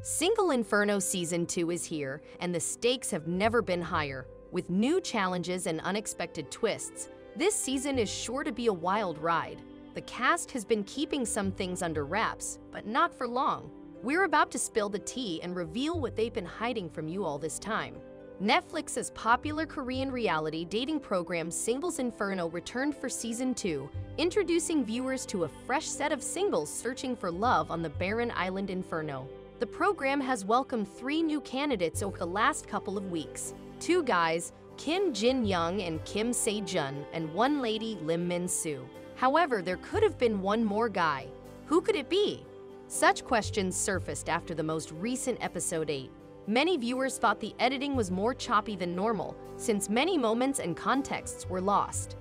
Single Inferno Season 2 is here, and the stakes have never been higher. With new challenges and unexpected twists, this season is sure to be a wild ride. The cast has been keeping some things under wraps, but not for long. We're about to spill the tea and reveal what they've been hiding from you all this time. Netflix's popular Korean reality dating program Singles Inferno returned for Season 2, introducing viewers to a fresh set of singles searching for love on the barren island Inferno. The program has welcomed 3 new candidates over the last couple of weeks. 2 guys, Kim Jin-young and Kim Se-jun, and 1 lady, Lim Min-soo. However, there could have been 1 more guy. Who could it be? Such questions surfaced after the most recent episode 8. Many viewers thought the editing was more choppy than normal, since many moments and contexts were lost.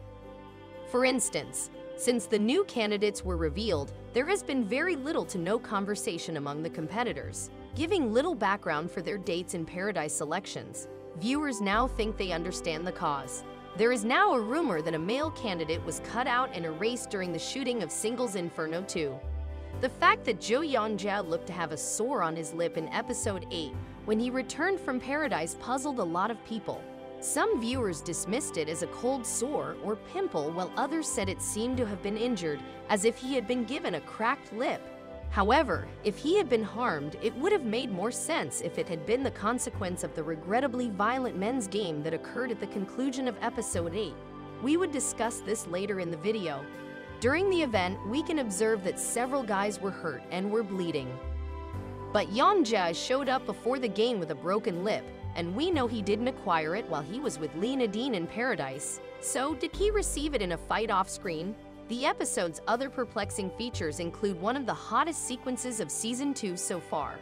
For instance, since the new candidates were revealed, there has been very little to no conversation among the competitors, giving little background for their dates in paradise selections. Viewers now think they understand the cause. There is now a rumor that a male candidate was cut out and erased during the shooting of Singles Inferno 2. The fact that Jo Yeon-ja looked to have a sore on his lip in episode 8 when he returned from paradise puzzled a lot of people. Some viewers dismissed it as a cold sore or pimple, while others said it seemed to have been injured, as if he had been given a cracked lip. However, if he had been harmed, it would have made more sense if it had been the consequence of the regrettably violent men's game that occurred at the conclusion of episode 8. We would discuss this later in the video. During the event, we can observe that several guys were hurt and were bleeding. But Yeon-ja showed up before the game with a broken lip, and we know he didn't acquire it while he was with Lee Nadine in paradise. So, did he receive it in a fight off-screen? The episode's other perplexing features include one of the hottest sequences of Season 2 so far.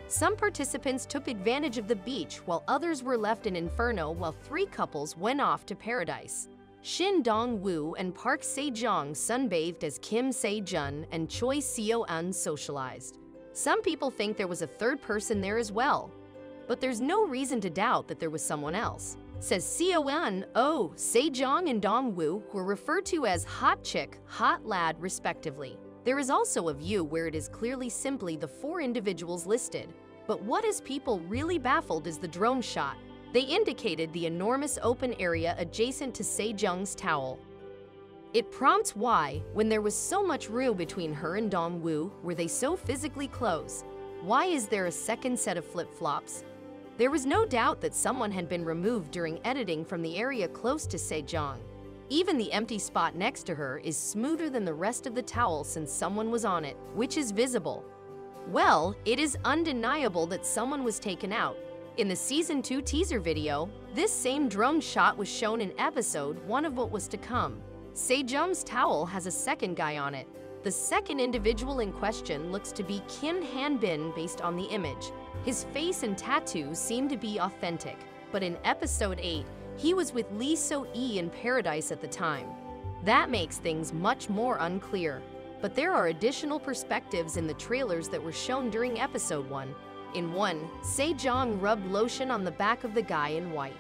Some participants took advantage of the beach while others were left in Inferno, while 3 couples went off to paradise. Shin Dong-woo and Park Se-jong sunbathed as Kim Se-jun and Choi Seo-eun socialized. Some people think there was a 3rd person there as well, but there's no reason to doubt that there was someone else, says Seo-eun, Oh, Se-jong and Dong-woo, who are referred to as hot chick, hot lad, respectively. There is also a view where it is clearly simply the 4 individuals listed. But what has people really baffled is the drone shot. They indicated the enormous open area adjacent to Se-jung's towel. It prompts why, when there was so much room between her and Dong-woo, were they so physically close? Why is there a second set of flip-flops? There was no doubt that someone had been removed during editing from the area close to Se-jung. Even the empty spot next to her is smoother than the rest of the towel since someone was on it, which is visible. Well, it is undeniable that someone was taken out. In the Season 2 teaser video, this same drone shot was shown in episode 1 of what was to come. Se-jung's towel has a second guy on it. The second individual in question looks to be Kim Han-bin based on the image. His face and tattoos seem to be authentic, but in episode 8, he was with Lee So-e in paradise at the time. That makes things much more unclear. But there are additional perspectives in the trailers that were shown during episode 1. In one, Se-jung rubbed lotion on the back of the guy in white.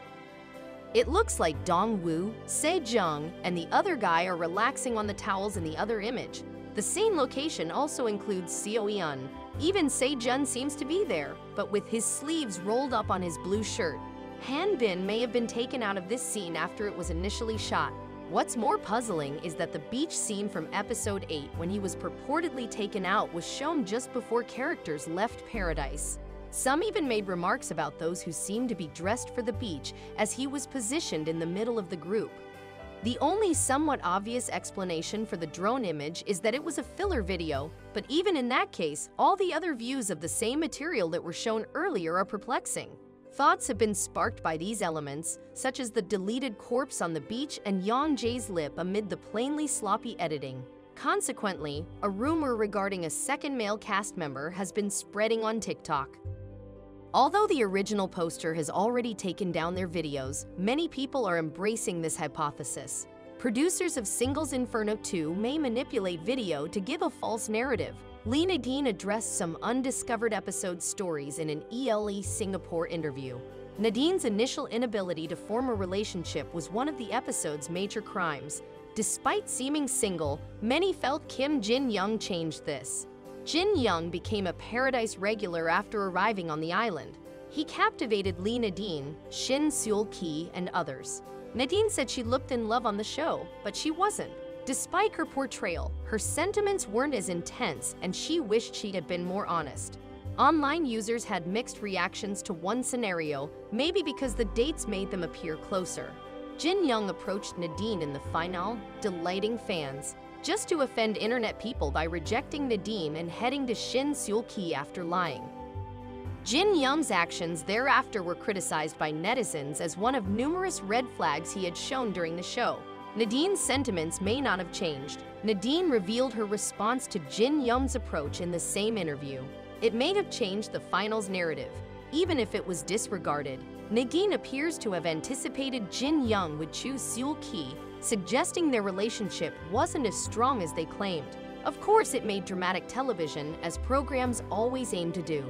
It looks like Dong-woo, Se-jung, and the other guy are relaxing on the towels in the other image. The scene location also includes Seo-eun. Even Se-jun seems to be there, but with his sleeves rolled up on his blue shirt. Han-bin may have been taken out of this scene after it was initially shot. What's more puzzling is that the beach scene from episode 8, when he was purportedly taken out, was shown just before characters left paradise. Some even made remarks about those who seemed to be dressed for the beach, as he was positioned in the middle of the group. The only somewhat obvious explanation for the drone image is that it was a filler video, but even in that case, all the other views of the same material that were shown earlier are perplexing. Thoughts have been sparked by these elements, such as the deleted corpse on the beach and Yeon-jae's lip amid the plainly sloppy editing. Consequently, a rumor regarding a second male cast member has been spreading on TikTok. Although the original poster has already taken down their videos, many people are embracing this hypothesis. Producers of Singles Inferno 2 may manipulate video to give a false narrative. Lee Nadine addressed some undiscovered episode stories in an ELE Singapore interview. Nadine's initial inability to form a relationship was one of the episode's major crimes. Despite seeming single, many felt Kim Jin-young changed this. Jin Young became a Paradise regular after arriving on the island. He captivated Lee Nadine, Shin Seul-ki, and others. Nadine said she looked in love on the show, but she wasn't. Despite her portrayal, her sentiments weren't as intense, and she wished she had been more honest. Online users had mixed reactions to one scenario, maybe because the dates made them appear closer. Jin Young approached Nadine in the finale, delighting fans, just to offend internet people by rejecting Nadine and heading to Shin Seul-ki after lying. Jin Young's actions thereafter were criticized by netizens as one of numerous red flags he had shown during the show. Nadine's sentiments may not have changed. Nadine revealed her response to Jin Young's approach in the same interview. It may have changed the finals narrative, even if it was disregarded. Nadine appears to have anticipated Jin Young would choose Seul-ki, suggesting their relationship wasn't as strong as they claimed. Of course, it made dramatic television, as programs always aim to do.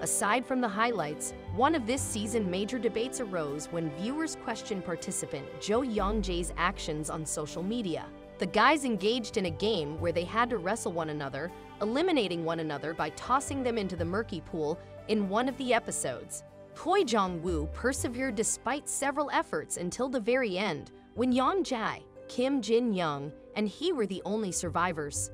Aside from the highlights, one of this season's major debates arose when viewers questioned participant Jo Young-jae's actions on social media. The guys engaged in a game where they had to wrestle one another, eliminating one another by tossing them into the murky pool in one of the episodes. Choi Jong-woo persevered despite several efforts until the very end, when Young-jae, Kim Jin-young, and he were the only survivors.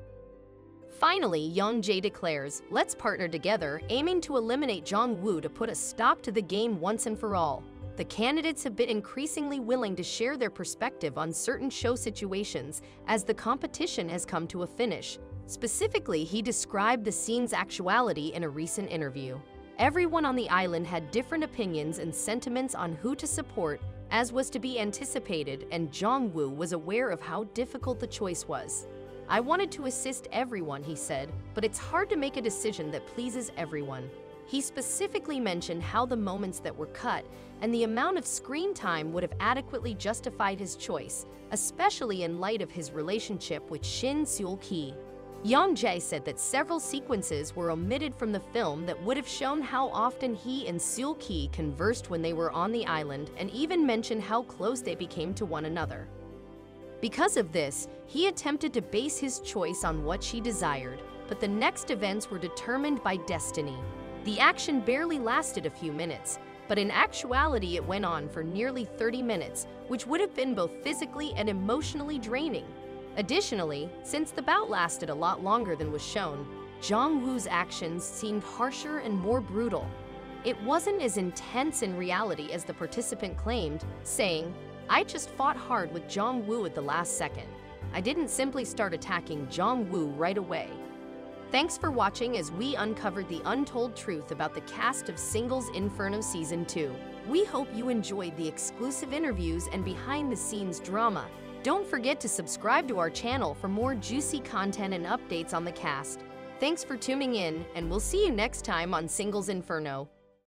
Finally, Young-jae declares, "Let's partner together," aiming to eliminate Jong-woo to put a stop to the game once and for all. The candidates have been increasingly willing to share their perspective on certain show situations as the competition has come to a finish. Specifically, he described the scene's actuality in a recent interview. Everyone on the island had different opinions and sentiments on who to support, as was to be anticipated, and Jong-woo was aware of how difficult the choice was. "I wanted to assist everyone," he said, "but it's hard to make a decision that pleases everyone." He specifically mentioned how the moments that were cut and the amount of screen time would have adequately justified his choice, especially in light of his relationship with Shin Seul-ki. Young-jae said that several sequences were omitted from the film that would have shown how often he and Seul-ki conversed when they were on the island, and even mentioned how close they became to one another. Because of this, he attempted to base his choice on what she desired, but the next events were determined by destiny. The action barely lasted a few minutes, but in actuality it went on for nearly 30 minutes, which would have been both physically and emotionally draining. Additionally, since the bout lasted a lot longer than was shown, Jong-woo's actions seemed harsher and more brutal. It wasn't as intense in reality as the participant claimed, saying, "I just fought hard with Jong-woo at the last second. I didn't simply start attacking Jong-woo right away." Thanks for watching as we uncovered the untold truth about the cast of Singles Inferno Season 2. We hope you enjoyed the exclusive interviews and behind-the-scenes drama. Don't forget to subscribe to our channel for more juicy content and updates on the cast. Thanks for tuning in, and we'll see you next time on Singles Inferno.